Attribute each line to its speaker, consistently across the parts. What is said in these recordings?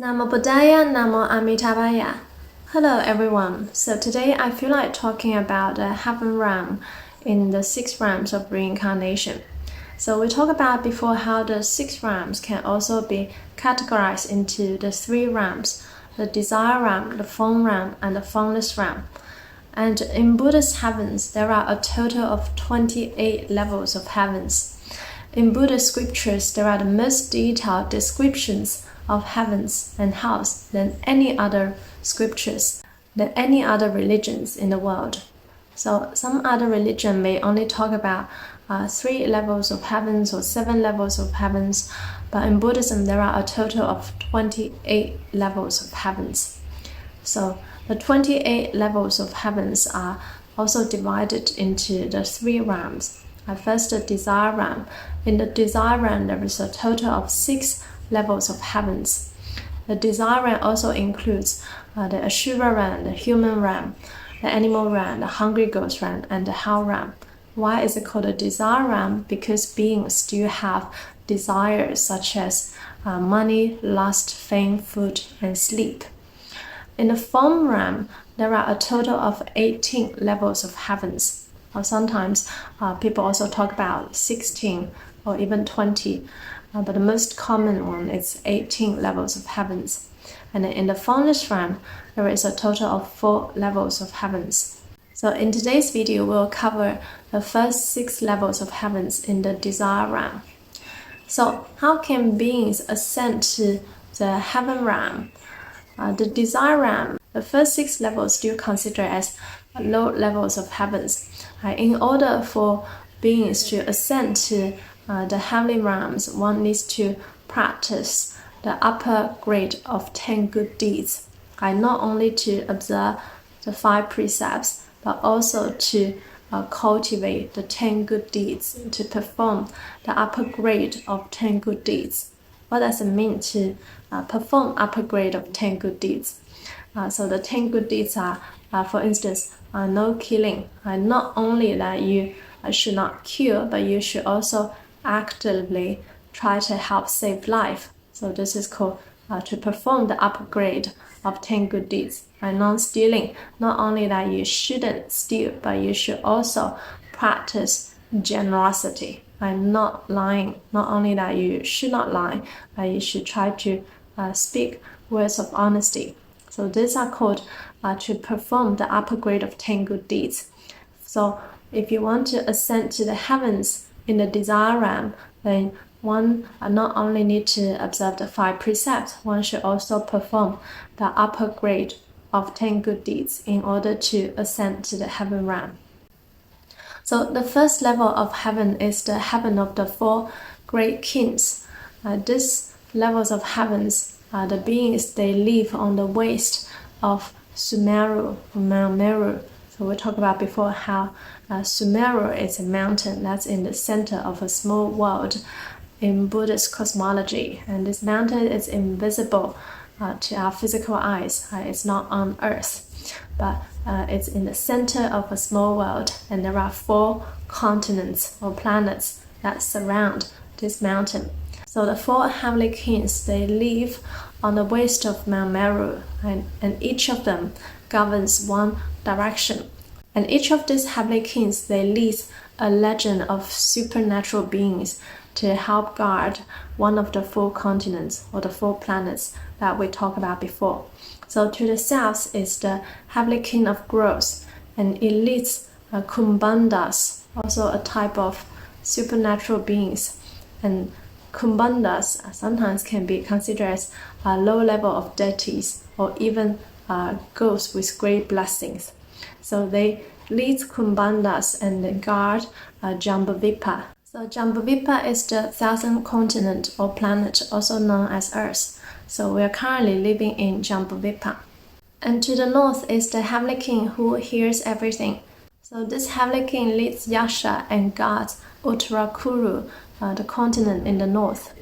Speaker 1: Namo Buddhaya, Namo Amitabha. Hello everyone. So today I feel like talking about the heaven realm in the 6 realms of reincarnation. So we talked about before how the 6 realms can also be categorized into the 3 realms, the desire realm, the form realm, and the formless realm. And in Buddhist heavens, there are a total of 28 levels of heavens. In Buddhist scriptures, there are the most detailed descriptions of heavens and hells than any other scriptures, than any other religions in the world. So some other religion may only talk about 3 levels of heavens or 7 levels of heavens, but in Buddhism there are a total of 28 levels of heavens. So the 28 levels of heavens are also divided into the 3 realms. First, the desire realm. In the desire realm, there is a total of 6 levels of heavens. The desire realm also includes the Ashura realm, the human realm, the animal realm, the hungry ghost realm, and the hell realm. Why is it called a desire realm? Because beings still have desires such as money, lust, fame, food, and sleep. In the form realm, there are a total of 18 levels of heavens. Or sometimes people also talk about 16 or even 20. But the most common one is 18 levels of heavens. And in the formless realm, there is a total of 4 levels of heavens. So in today's video, we'll cover the first 6 levels of heavens in the desire realm. So how can beings ascend to the heaven realm? The desire realm, the first 6 levels still considered as low levels of heavens. In order for beings to ascend to the heavenly realms, one needs to practice the upper grade of 10 good deeds. Not only to observe the 5 precepts, but also to cultivate the 10 good deeds, to perform the upper grade of 10 good deeds. What does it mean to perform upper grade of 10 good deeds? So the 10 good deeds are, for instance, no killing. Not only that you should not kill, but you should also actively try to help save life. So this is called to perform the upper grade of 10 good deeds. Non-stealing, not only that you shouldn't steal, but you should also practice generosity. Not lying, not only that you should not lie, but you should try to speak words of honesty. So these are called to perform the upper grade of 10 good deeds. So if you want to ascend to the heavens in the desire realm, then one not only need to observe the 5 precepts, one should also perform the upper grade of 10 good deeds in order to ascend to the heaven realm. So the first level of heaven is the heaven of the 4 great kings. These levels of heavens, the beings, they live on the waste of Sumeru, Mount Meru. So we talked about before how Sumeru is a mountain that's in the center of a small world in Buddhist cosmology. And this mountain is invisible to our physical eyes. It's not on earth, but it's in the center of a small world. And there are 4 continents or planets that surround this mountain. So the 4 heavenly kings, they live on the waste of Mount Meru, and each of them governs one direction. And each of these heavenly kings, they lead a legion of supernatural beings to help guard one of the 4 continents or the 4 planets that we talked about before. So to the south is the heavenly king of growth, and it leads Kumbhandas, also a type of supernatural beings. And Kumbhandas sometimes can be considered as a low level of deities or even ghosts with great blessings. So they lead Kumbhandas and they guard Jambudvipa. So Jambudvipa is the 1000th continent or planet, also known as Earth. So we are currently living in Jambudvipa. And to the north is the heavenly king who hears everything. So this heavenly king leads Yasha and guards Uttarakuru, the continent in the north.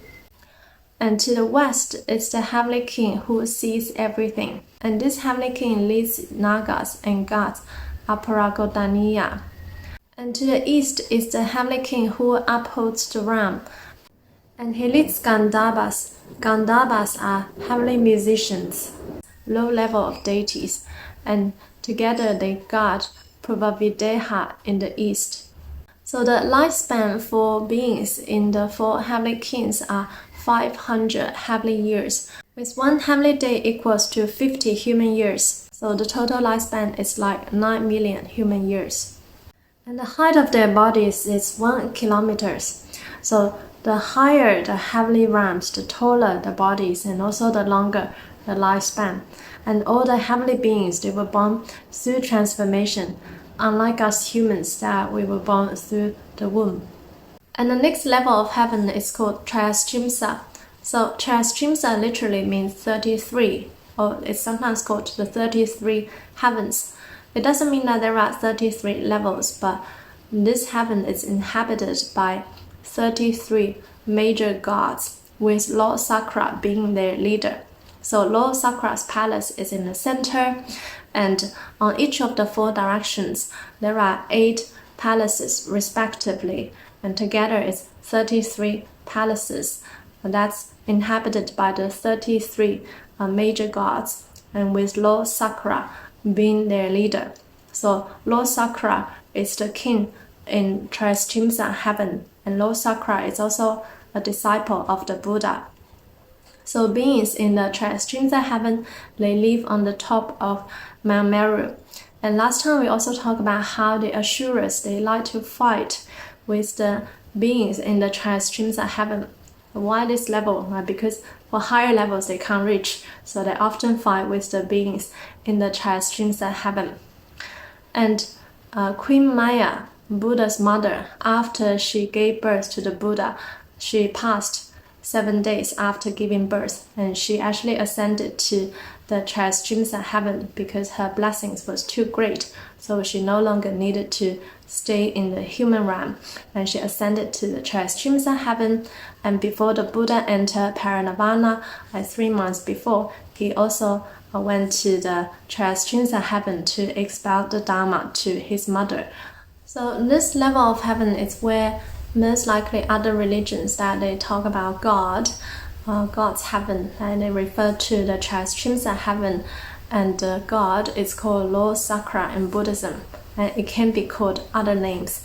Speaker 1: And to the west is the heavenly king who sees everything. And this heavenly king leads Nagas and guards Aparagodaniya. And to the east is the heavenly king who upholds the realm. And he leads Gandharvas. Gandharvas are heavenly musicians, low level of deities, and together they guard Purvavideha in the east. So the lifespan for beings in the four heavenly kings are 500 heavenly years, with one heavenly day equals to 50 human years. So the total lifespan is like 9 million human years. And the height of their bodies is 1 kilometer. So the higher the heavenly realms, the taller the bodies, and also the longer the lifespan. And all the heavenly beings, they were born through transformation, unlike us humans that we were born through the womb. And the next level of heaven is called Trayastrimsa. So Trayastrimsa literally means 33, or it's sometimes called the 33 heavens. It doesn't mean that there are 33 levels, but this heaven is inhabited by 33 major gods, with Lord Sakra being their leader. So Lord Sakra's palace is in the center, and on each of the 4 directions, there are 8 palaces respectively, and together it's 33 palaces that's inhabited by the 33 major gods, and with Lord Sakra being their leader. So Lord Sakra is the king in Trayastrimsa heaven, and Lord Sakra is also a disciple of the Buddha. So beings in the Trayastrimsa heaven, they live on the top of Mount Meru. And last time we also talked about how the Asuras, they like to fight with the beings in the Trayastrimsa heaven. Why this level? Because for higher levels they can't reach, so they often fight with the beings in the Trayastrimsa heaven. And Queen Maya, Buddha's mother, after she gave birth to the Buddha, she passed 7 days after giving birth, and she actually ascended to the Trayastrimsa heaven because her blessings was too great, so she no longer needed to stay in the human realm, and she ascended to the Trayastrimsa heaven. And before the Buddha entered Parinirvana, like 3 months before, he also went to the Trayastrimsa heaven to expound the Dharma to his mother. So this level of heaven is where most likely other religions that they talk about God, God's heaven, and they refer to the Trayastrimsa heaven, and God is called Lord Sakra in Buddhism, and it can be called other names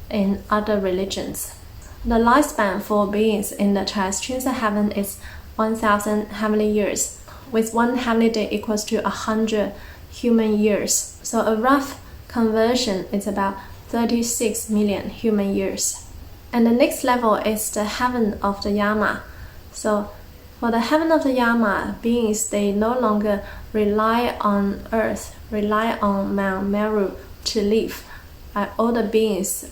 Speaker 1: in other religions. The lifespan for beings in the Trayastrimsa heaven is 1,000 heavenly years, with one heavenly day equals to 100 human years. So a rough conversion is about 36 million human years. And the next level is the heaven of the Yama. So for the heaven of the Yama, beings, they no longer rely on earth, rely on Mount Meru to live. All the beings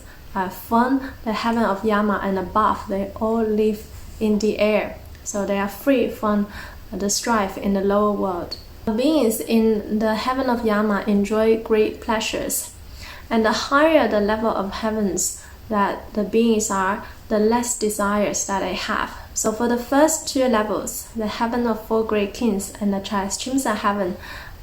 Speaker 1: from the heaven of Yama and above, they all live in the air. So they are free from the strife in the lower world. Beings in the heaven of Yama enjoy great pleasures. And the higher the level of heavens that the beings are, the less desires that they have. So for the first 2 levels, the heaven of 4 great kings and the Trayastrimsa heaven,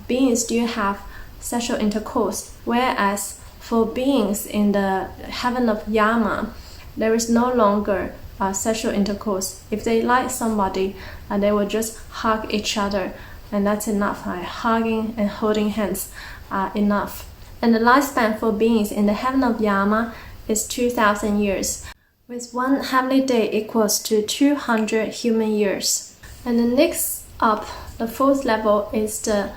Speaker 1: beings do have sexual intercourse, whereas for beings in the heaven of Yama, there is no longer sexual intercourse. If they like somebody, they will just hug each other, and that's enough. Hugging and holding hands are enough. And the lifespan for beings in the heaven of Yama is 2,000 years, with one heavenly day equals to 200 human years. And the next up, the 4th level, is the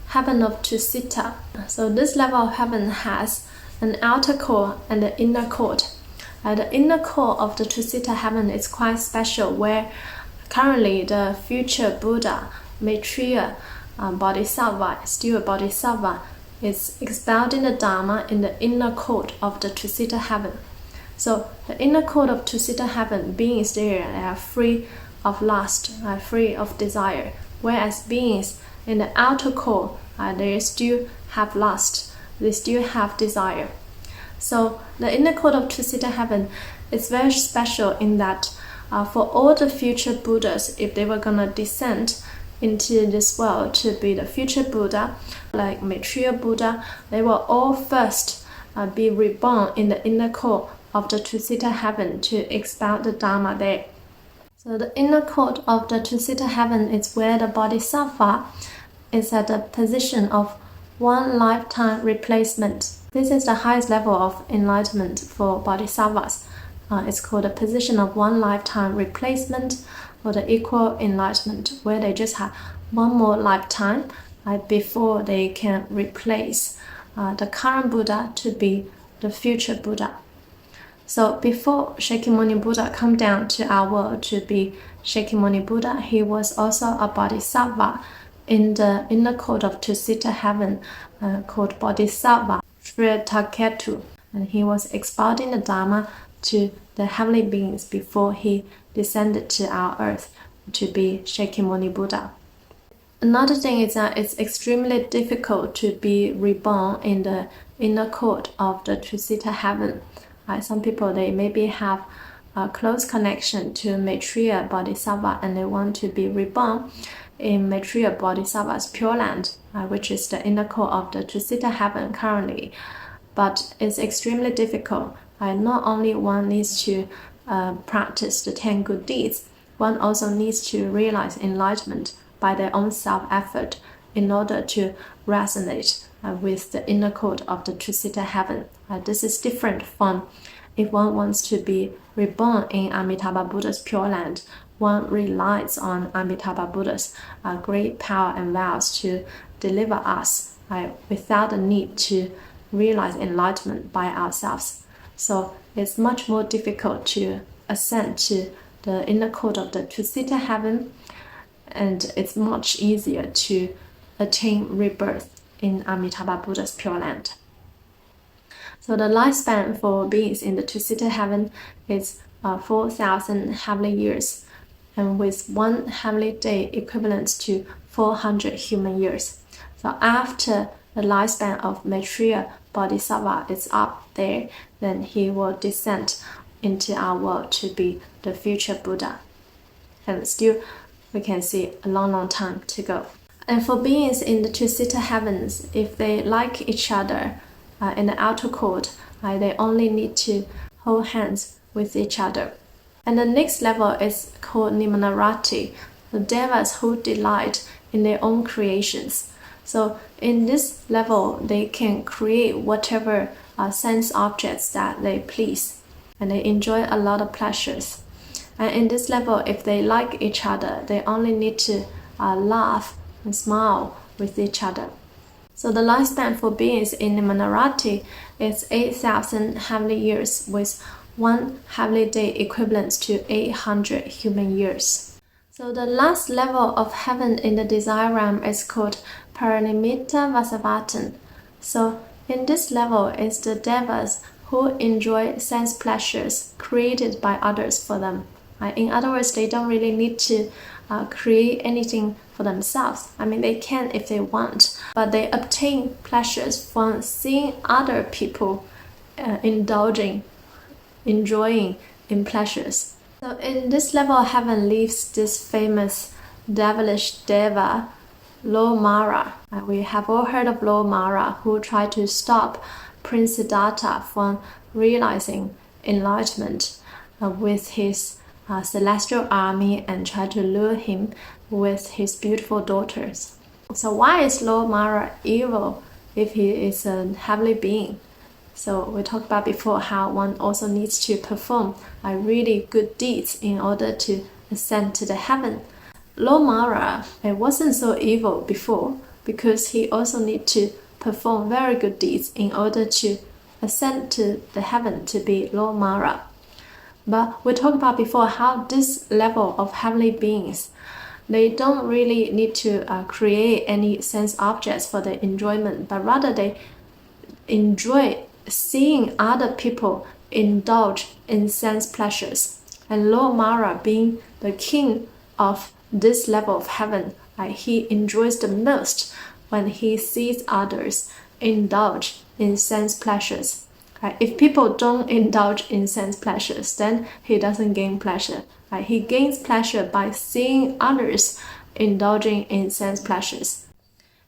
Speaker 1: heaven of Tusita. So this level of heaven has an outer core and an inner court. The inner core of the Tusita heaven is quite special, where currently the future Buddha, Maitreya Bodhisattva, still a Bodhisattva, is expounding the Dharma in the inner court of the Tusita heaven. So the inner court of Tusita heaven, beings there are free of lust, free of desire, whereas beings in the outer court, they still have lust, they still have desire. So the inner court of Tusita heaven is very special in that for all the future Buddhas, if they were going to descend into this world to be the future Buddha, like Maitreya Buddha, they will all first be reborn in the inner court of the Tusita heaven to expound the Dharma there. So the inner court of the two-seater heaven is where the Bodhisattva is at the position of one lifetime replacement. This is the highest level of enlightenment for Bodhisattvas. It's called a position of one lifetime replacement or the equal enlightenment, where they just have one more lifetime before they can replace the current Buddha to be the future Buddha. So before Shakyamuni Buddha come down to our world to be Shakyamuni Buddha, he was also a Bodhisattva in the inner court of two-seater heaven called Bodhisattva Shritaketu. And he was expounding the Dharma to the heavenly beings before he descended to our earth to be Shakyamuni Buddha. Another thing is that it's extremely difficult to be reborn in the inner court of the two-seater heaven. Some people, they maybe have a close connection to Maitreya Bodhisattva and they want to be reborn in Maitreya Bodhisattva's Pure Land, which is the inner court of the two-seater heaven currently. But it's extremely difficult. Not only one needs to practice the 10 good deeds, one also needs to realize enlightenment by their own self-effort in order to resonate with the inner court of the two-seater heaven. This is different from if one wants to be reborn in Amitabha Buddha's Pure Land. One relies on Amitabha Buddha's great power and vows to deliver us without the need to realize enlightenment by ourselves. So it's much more difficult to ascend to the inner court of the two-seater heaven, and it's much easier to attain rebirth in Amitabha Buddha's Pure Land. So the lifespan for beings in the two-seater heaven is 4,000 heavenly years, and with one heavenly day equivalent to 400 human years. So after the lifespan of Maitreya Bodhisattva is up there, then he will descend into our world to be the future Buddha. And still, we can see a long time to go. And for beings in the two-seater heavens, if they like each other in the outer court, they only need to hold hands with each other. And the next level is called Nimanarati, the devas who delight in their own creations. So in this level, they can create whatever sense objects that they please, and they enjoy a lot of pleasures. And in this level, if they like each other, they only need to laugh and smile with each other. So the lifespan for beings in Nimanarati is 8,000 heavenly years, with one heavenly day equivalent to 800 human years. So the last level of heaven in the desire realm is called Paranimitta Vasavatan. So in this level is the devas who enjoy sense pleasures created by others for them. In other words, they don't really need to create anything for themselves. They can if they want, but they obtain pleasures from seeing other people enjoying in pleasures. So in this level of heaven lives this famous devilish deva, Lord Mara. We have all heard of Lord Mara, who tried to stop Prince Siddhartha from realizing enlightenment with his celestial army and tried to lure him with his beautiful daughters. So why is Lord Mara evil if he is a heavenly being? So we talked about before how one also needs to perform really good deeds in order to ascend to the heaven. Lord Mara wasn't so evil before because he also needs to perform very good deeds in order to ascend to the heaven to be Lord Mara. But we talked about before how this level of heavenly beings, they don't really need to create any sense objects for their enjoyment, but rather they enjoy seeing other people indulge in sense pleasures. And Lord Mara, being the king of this level of heaven, he enjoys the most when he sees others indulge in sense pleasures. If people don't indulge in sense pleasures, then he doesn't gain pleasure. He gains pleasure by seeing others indulging in sense pleasures.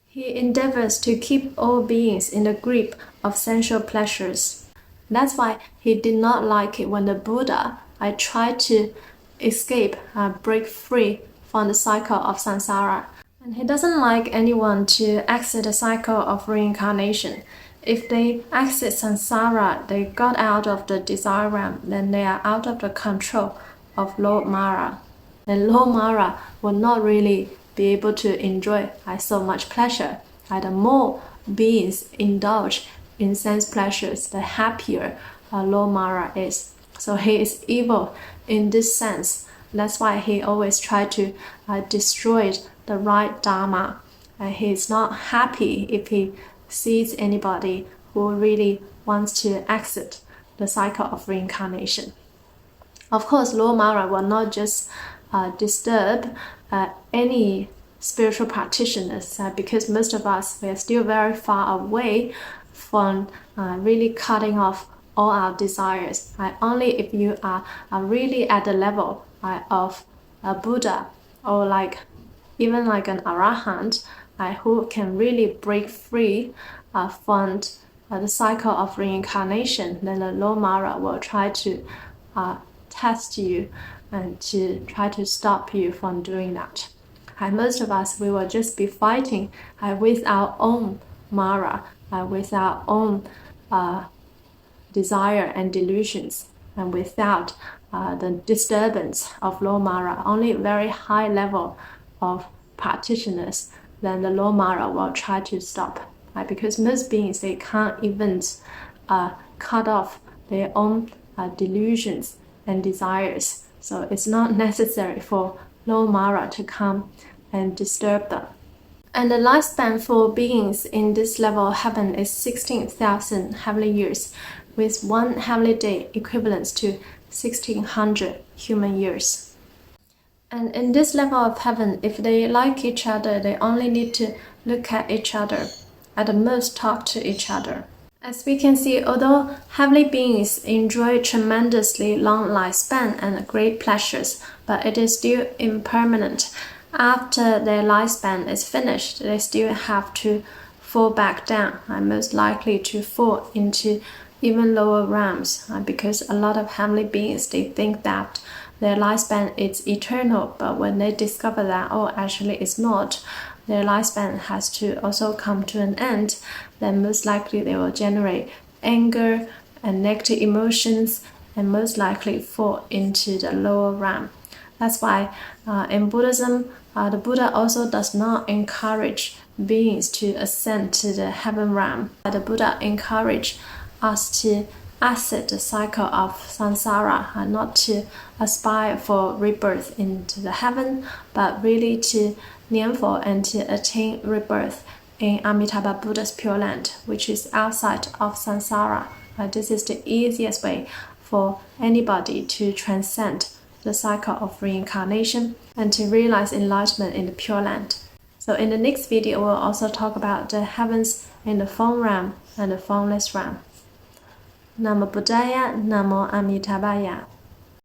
Speaker 1: He endeavors to keep all beings in the grip of sensual pleasures. That's why he did not like it when the Buddha tried to escape, break free from the cycle of samsara. And he doesn't like anyone to exit the cycle of reincarnation. If they exit samsara, they got out of the desire realm, then they are out of the control of Lord Mara. And Lord Mara will not really be able to enjoy so much pleasure. The more beings indulge in sense pleasures, the happier Lord Mara is. So he is evil in this sense. That's why he always tries to destroy the right dharma. He is not happy if he sees anybody who really wants to exit the cycle of reincarnation. Of course, Lord Mara will not just disturb any spiritual practitioners because most of us, we are still very far away from really cutting off all our desires. Only if you are really at the level of a Buddha or even like an Arahant who can really break free from the cycle of reincarnation, then the Lord Mara will try to test you and to try to stop you from doing that. Most of us, we will just be fighting with our own Mara, with our own desire and delusions, and without the disturbance of Lord Mara. Only very high level of practitioners, then the Lord Mara will try to stop. Because most beings, they can't even cut off their own delusions and desires. So it's not necessary for Lord Mara to come and disturb them. And the lifespan for beings in this level of heaven is 16,000 heavenly years, with one heavenly day equivalent to 1,600 human years. And in this level of heaven, if they like each other, they only need to look at each other, at the most talk to each other. As we can see, although heavenly beings enjoy tremendously long lifespan and great pleasures, but it is still impermanent. After their lifespan is finished, they still have to fall back down, and most likely to fall into even lower realms, because a lot of heavenly beings, they think that their lifespan is eternal, but when they discover that, actually it's not, their lifespan has to also come to an end, then most likely they will generate anger and negative emotions and most likely fall into the lower realm. That's why in Buddhism, the Buddha also does not encourage beings to ascend to the heaven realm. The Buddha encourages us to exit the cycle of samsara, not to aspire for rebirth into the heaven, but really to aim for and to attain rebirth in Amitabha Buddha's Pure Land, which is outside of samsara. This is the easiest way for anybody to transcend the cycle of reincarnation and to realize enlightenment in the Pure Land. So in the next video, we'll also talk about the heavens in the form realm and the formless realm. Namo Buddhaya, Namo Amitabhaya.